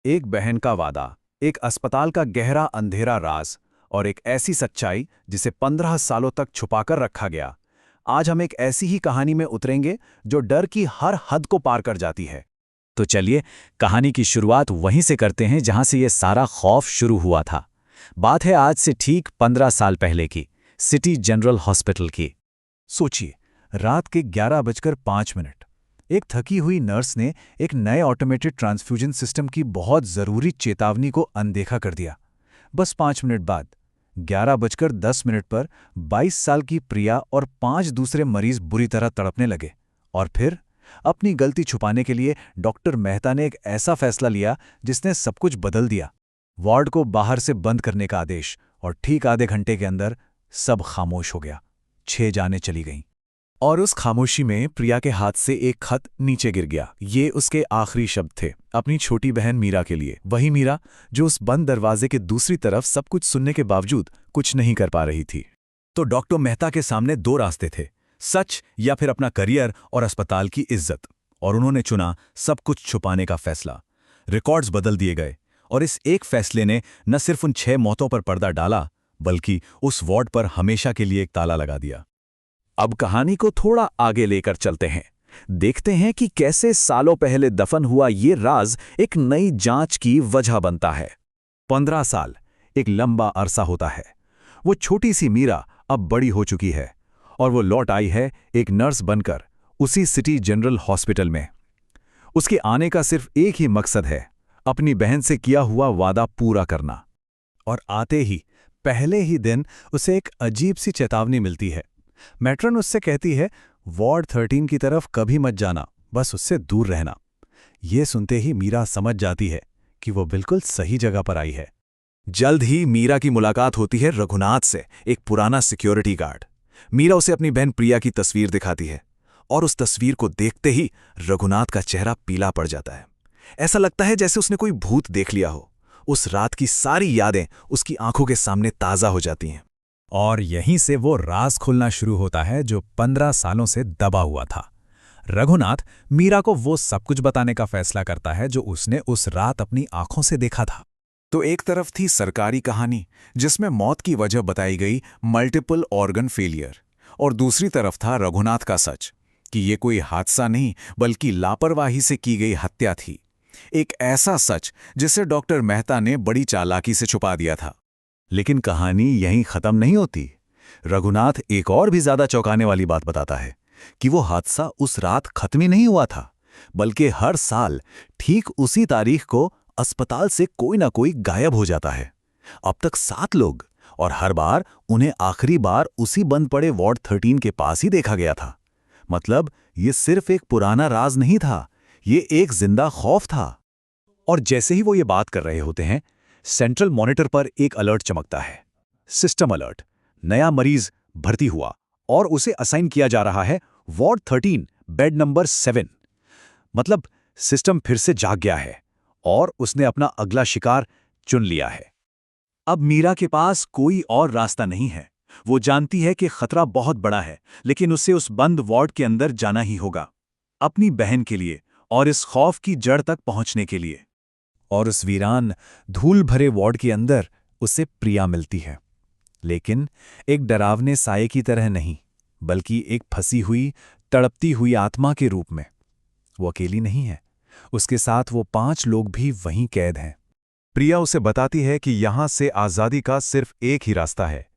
एक बहन का वादा, एक अस्पताल का गहरा अंधेरा राज और एक ऐसी सच्चाई जिसे 15 सालों तक छुपाकर रखा गया। आज हम एक ऐसी ही कहानी में उतरेंगे जो डर की हर हद को पार कर जाती है। तो चलिए कहानी की शुरुआत वहीं से करते हैं जहां से ये सारा खौफ शुरू हुआ था। बात है आज से ठीक 15 साल पहले की, सिटी जनरल हॉस्पिटल की। सोचिए, रात के 11:05 एक थकी हुई नर्स ने एक नए ऑटोमेटेड ट्रांसफ्यूजन सिस्टम की बहुत ज़रूरी चेतावनी को अनदेखा कर दिया। बस 5 मिनट बाद 11:10 पर 22 साल की प्रिया और 5 दूसरे मरीज बुरी तरह तड़पने लगे। और फिर अपनी गलती छुपाने के लिए डॉक्टर मेहता ने एक ऐसा फैसला लिया जिसने सब कुछ बदल दिया। वार्ड को बाहर से बंद करने का आदेश, और ठीक आधे घंटे के अंदर सब खामोश हो गया। 6 जानें चली गईं। और उस खामोशी में प्रिया के हाथ से एक खत नीचे गिर गया। ये उसके आखिरी शब्द थे, अपनी छोटी बहन मीरा के लिए। वही मीरा जो उस बंद दरवाजे के दूसरी तरफ सब कुछ सुनने के बावजूद कुछ नहीं कर पा रही थी। तो डॉक्टर मेहता के सामने 2 रास्ते थे, सच या फिर अपना करियर और अस्पताल की इज्जत। और उन्होंने चुना सब कुछ छुपाने का फैसला। रिकॉर्ड्स बदल दिए गए, और इस एक फैसले ने न सिर्फ उन 6 मौतों पर पर्दा डाला, बल्कि उस वार्ड पर हमेशा के लिए एक ताला लगा दिया। अब कहानी को थोड़ा आगे लेकर चलते हैं। देखते हैं कि कैसे सालों पहले दफन हुआ ये राज एक नई जांच की वजह बनता है। 15 साल एक लंबा अरसा होता है। वो छोटी सी मीरा अब बड़ी हो चुकी है, और वो लौट आई है एक नर्स बनकर उसी सिटी जनरल हॉस्पिटल में। उसके आने का सिर्फ एक ही मकसद है, अपनी बहन से किया हुआ वादा पूरा करना। और आते ही पहले ही दिन उसे एक अजीब सी चेतावनी मिलती है। मैट्रन उससे कहती है, वार्ड 13 की तरफ कभी मत जाना, बस उससे दूर रहना। ये सुनते ही मीरा समझ जाती है कि वो बिल्कुल सही जगह पर आई है। जल्द ही मीरा की मुलाकात होती है रघुनाथ से, एक पुराना सिक्योरिटी गार्ड। मीरा उसे अपनी बहन प्रिया की तस्वीर दिखाती है, और उस तस्वीर को देखते ही रघुनाथ का चेहरा पीला पड़ जाता है। ऐसा लगता है जैसे उसने कोई भूत देख लिया हो। उस रात की सारी यादें उसकी आंखों के सामने ताज़ा हो जाती हैं। और यहीं से वो राज खुलना शुरू होता है जो 15 सालों से दबा हुआ था। रघुनाथ मीरा को वो सब कुछ बताने का फैसला करता है जो उसने उस रात अपनी आंखों से देखा था। तो एक तरफ थी सरकारी कहानी जिसमें मौत की वजह बताई गई, मल्टीपल ऑर्गन फेलियर, और दूसरी तरफ था रघुनाथ का सच कि ये कोई हादसा नहीं बल्कि लापरवाही से की गई हत्या थी। एक ऐसा सच जिसे डॉक्टर मेहता ने बड़ी चालाकी से छुपा दिया था। लेकिन कहानी यहीं खत्म नहीं होती। रघुनाथ एक और भी ज्यादा चौंकाने वाली बात बताता है कि वो हादसा उस रात खत्म ही नहीं हुआ था, बल्कि हर साल ठीक उसी तारीख को अस्पताल से कोई ना कोई गायब हो जाता है। अब तक 7 लोग, और हर बार उन्हें आखिरी बार उसी बंद पड़े वार्ड 13 के पास ही देखा गया था। मतलब ये सिर्फ एक पुराना राज नहीं था, ये एक जिंदा खौफ था। और जैसे ही वो ये बात कर रहे होते हैं, सेंट्रल मॉनिटर पर एक अलर्ट चमकता है। सिस्टम अलर्ट, नया मरीज भर्ती हुआ और उसे असाइन किया जा रहा है वार्ड 13, बेड नंबर 7। मतलब सिस्टम फिर से जाग गया है और उसने अपना अगला शिकार चुन लिया है। अब मीरा के पास कोई और रास्ता नहीं है। वो जानती है कि खतरा बहुत बड़ा है, लेकिन उसे उस बंद वार्ड के अंदर जाना ही होगा, अपनी बहन के लिए और इस खौफ की जड़ तक पहुंचने के लिए। और उस वीरान धूल भरे वार्ड के अंदर उसे प्रिया मिलती है, लेकिन एक डरावने साये की तरह नहीं, बल्कि एक फंसी हुई, तड़पती हुई आत्मा के रूप में। वो अकेली नहीं है, उसके साथ वो 5 लोग भी वहीं कैद हैं। प्रिया उसे बताती है कि यहां से आज़ादी का सिर्फ एक ही रास्ता है।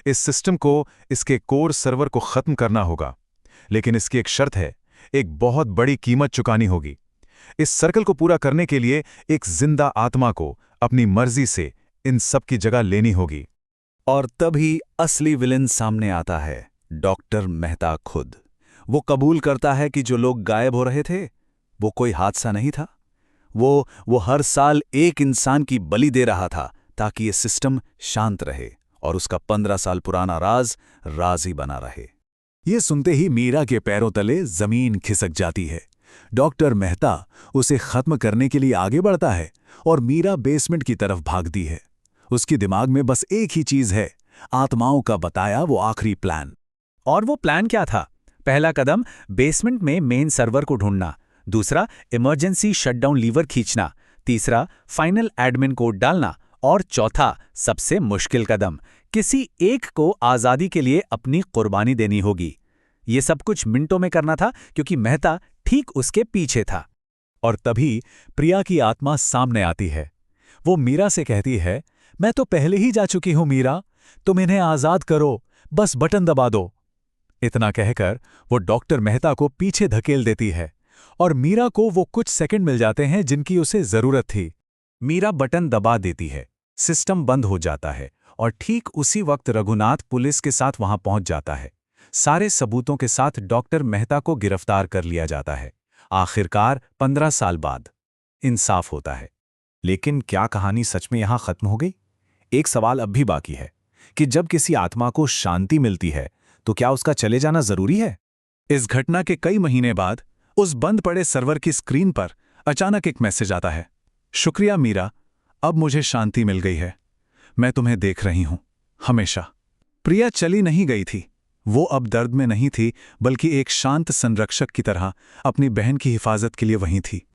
इस सिस्टम को, इसके कोर सर्वर को खत्म करना होगा, लेकिन इसकी एक शर्त है, एक बहुत बड़ी कीमत चुकानी होगी। इस सर्कल को पूरा करने के लिए एक जिंदा आत्मा को अपनी मर्जी से इन सब की जगह लेनी होगी। और तभी असली विलेन सामने आता है, डॉक्टर मेहता खुद। वो कबूल करता है कि जो लोग गायब हो रहे थे वो कोई हादसा नहीं था। वो हर साल एक इंसान की बलि दे रहा था ताकि ये सिस्टम शांत रहे और उसका 15 साल पुराना राज ही बना रहे। ये सुनते ही मीरा के पैरों तले जमीन खिसक जाती है। डॉक्टर मेहता उसे खत्म करने के लिए आगे बढ़ता है और मीरा बेसमेंट की तरफ भागती है। उसके दिमाग में बस एक ही चीज है, आत्माओं का बताया वो आखिरी प्लान। और वो प्लान क्या था? पहला कदम बेसमेंट में मेन सर्वर को ढूंढना, दूसरा इमरजेंसी शटडाउन लीवर खींचना, तीसरा, फाइनल एडमिन कोड डालना, और चौथा, सबसे मुश्किल कदम, किसी एक को आज़ादी के लिए अपनी कुर्बानी देनी होगी। ये सब कुछ मिनटों में करना था क्योंकि मेहता ठीक उसके पीछे था। और तभी प्रिया की आत्मा सामने आती है। वो मीरा से कहती है, मैं तो पहले ही जा चुकी हूं मीरा, तुम इन्हें आज़ाद करो, बस बटन दबा दो। इतना कहकर वो डॉक्टर मेहता को पीछे धकेल देती है और मीरा को वो कुछ सेकंड मिल जाते हैं जिनकी उसे जरूरत थी। मीरा बटन दबा देती है, सिस्टम बंद हो जाता है और ठीक उसी वक्त रघुनाथ पुलिस के साथ वहां पहुंच जाता है। सारे सबूतों के साथ डॉक्टर मेहता को गिरफ्तार कर लिया जाता है। आखिरकार 15 साल बाद इंसाफ होता है। लेकिन क्या कहानी सच में यहां खत्म हो गई? एक सवाल अब भी बाकी है कि जब किसी आत्मा को शांति मिलती है तो क्या उसका चले जाना जरूरी है? इस घटना के कई महीने बाद उस बंद पड़े सर्वर की स्क्रीन पर अचानक एक मैसेज आता है, शुक्रिया मीरा, अब मुझे शांति मिल गई है। मैं तुम्हें देख रही हूं, हमेशा। प्रिया चली नहीं गई थी। वो अब दर्द में नहीं थी, बल्कि एक शांत संरक्षक की तरह अपनी बहन की हिफाजत के लिए वहीं थी।